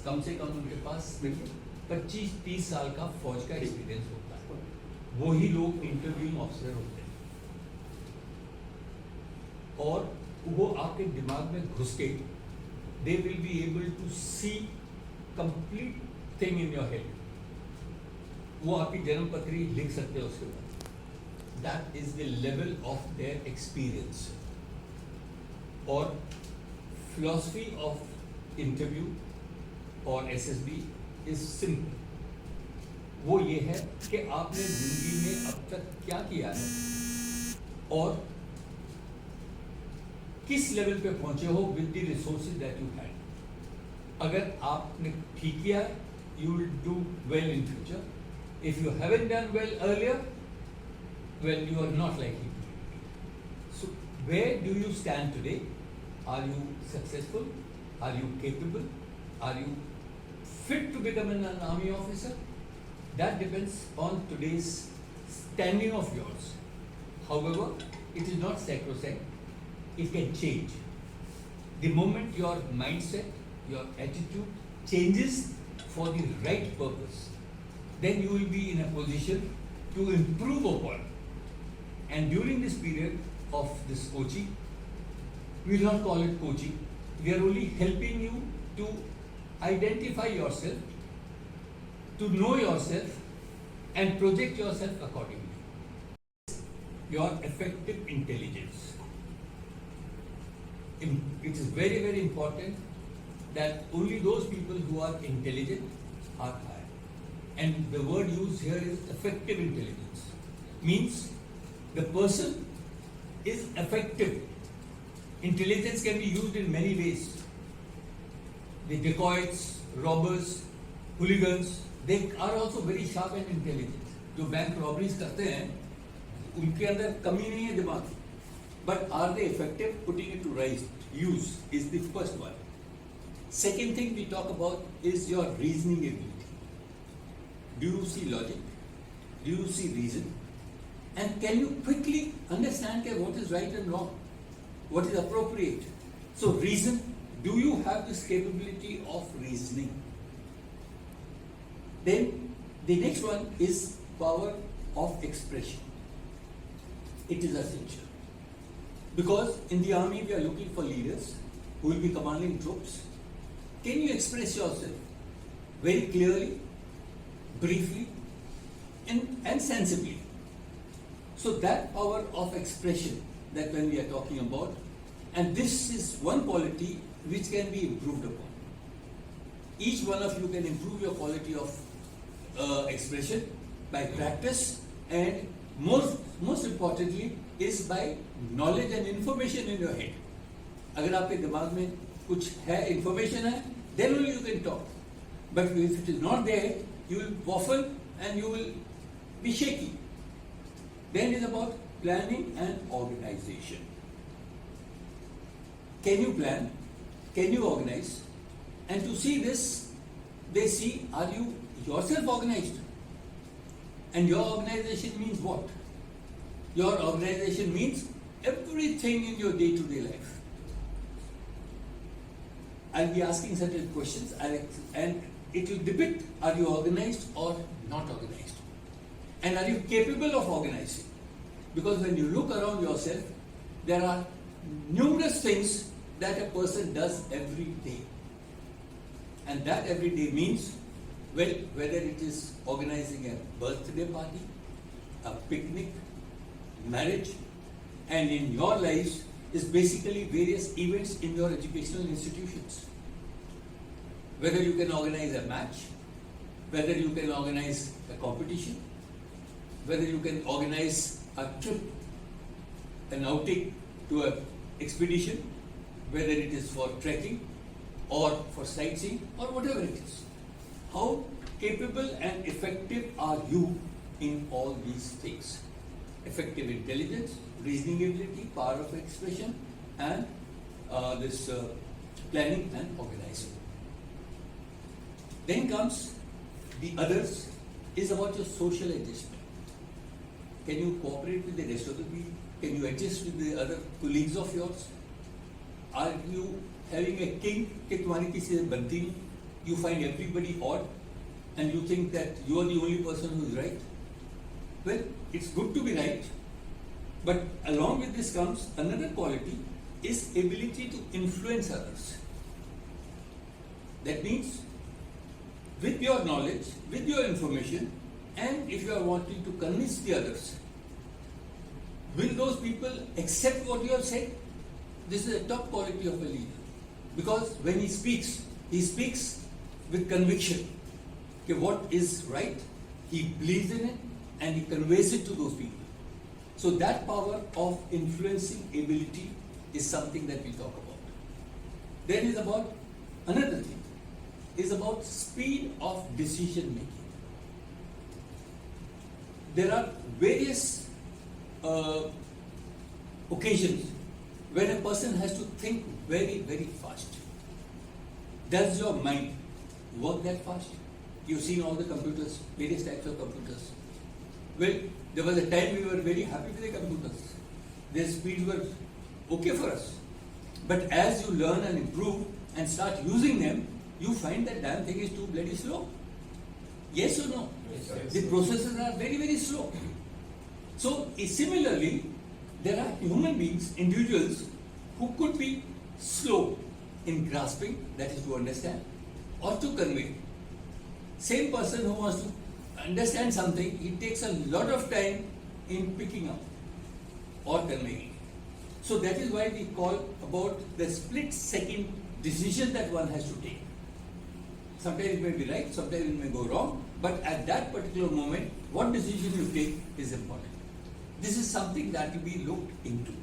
कम से कम उनके पास 25-30 साल का फौज का एक्सपीरियंस होता है, वही लोग इंटरव्यूइंग ऑफिसर होते हैं। और वो आपके दिमाग में घुस के दे will be able to see complete thing in your head. वो आपकी जन्म पत्री लिख सकते हैं उसके बाद। That is the level of their experience. और फिलॉसफी ऑफ इंटरव्यू और एसएसबी इज सिंपल। वो ये है कि आपने जिंदगी में अब तक क्या किया है और किस लेवल पे पहुंचे हो with the resources that you had. अगर आपने ठीक किया है, you will do well in future. If you haven't done well earlier, well you are not likely to do. So where do you stand today? Are you successful? Are you capable? Are you fit to become an army officer? That depends on today's standing of yours. However, it is not sacrosanct. It can change. The moment your mindset, your attitude changes for the right purpose, then you will be in a position to improve upon. And during this period of this coaching, we will not call it coaching. We are only helping you to identify yourself, to know yourself, and project yourself accordingly. Your effective intelligence. It is very, very important that only those people who are intelligent are hired. And the word used here is effective intelligence. Means the person is effective. Intelligence can be used in many ways. The dacoits, robbers, hooligans, they are also very sharp and intelligent. जो bank robberies करते हैं, उनके अंदर कमी नहीं है दिमाग की. But are they effective? Putting it to right use is the first one. Second thing we talk about is your reasoning ability. Do you see logic? Do you see reason? And can you quickly understand what is right and wrong? What is appropriate? So reason, do you have this capability of reasoning? Then the next one is power of expression. It is essential. Because in the army we are looking for leaders who will be commanding troops. Can you express yourself very clearly, briefly, and sensibly? So that power of expression that when we are talking about, and this is one quality which can be improved upon. Each one of you can improve your quality of expression by practice, and most importantly is by knowledge and information in your head. अगर आपके दिमाग में कुछ है, information है, then only you can talk. But if it is not there, you will waffle and you will be shaky. Then it is about planning and organization. Can you plan? Can you organize? And to see this, they see, are you yourself organized? And your organization means what? Your organization means everything in your day-to-day life. I'll be asking certain questions and it will depict, are you organized or not organized? And are you capable of organizing? Because when you look around yourself, there are numerous things that a person does every day. And that every day means, well, whether it is organizing a birthday party, a picnic, marriage, and in your lives is basically various events in your educational institutions. Whether you can organize a match, whether you can organize a competition, whether you can organize a trip, an outing to an expedition, whether it is for trekking or for sightseeing or whatever it is. How capable and effective are you in all these things? Effective intelligence, reasoning ability, power of expression, and this planning and organizing. Then comes the others, is about your social adjustment. Can you cooperate with the rest of the people? Can you adjust with the other colleagues of yours? Are you having a king कि तुम्हारी किसी से बनती नहीं? you find everybody odd and you think that you are the only person who is right. Well, it's good to be right, but along with this comes another quality is ability to influence others. That means with your knowledge, with your information, and if you are wanting to convince the others, will those people accept what you have said? This is a top quality of a leader. Because when he speaks with conviction. Okay, what is right, he believes in it and he conveys it to those people. So that power of influencing ability is something that we talk about. Then is about another thing, is about speed of decision making. There are various occasions when a person has to think very, very fast. Does your mind work that fast? You've seen all the computers, various types of computers. Well, there was a time we were very happy with the computers. Their speeds were okay for us. But as you learn and improve and start using them, you find that damn thing is too bloody slow. Yes or no? Yes. The processes are very, very slow. So similarly, there are human beings, individuals, who could be slow in grasping, that is to understand, or to convey. Same person who wants to understand something, it takes a lot of time in picking up or conveying. So that is why we call about the split second decision that one has to take. Sometimes it may be right, sometimes it may go wrong, but at that particular moment, what decision you take is important. This is something that will be looked into.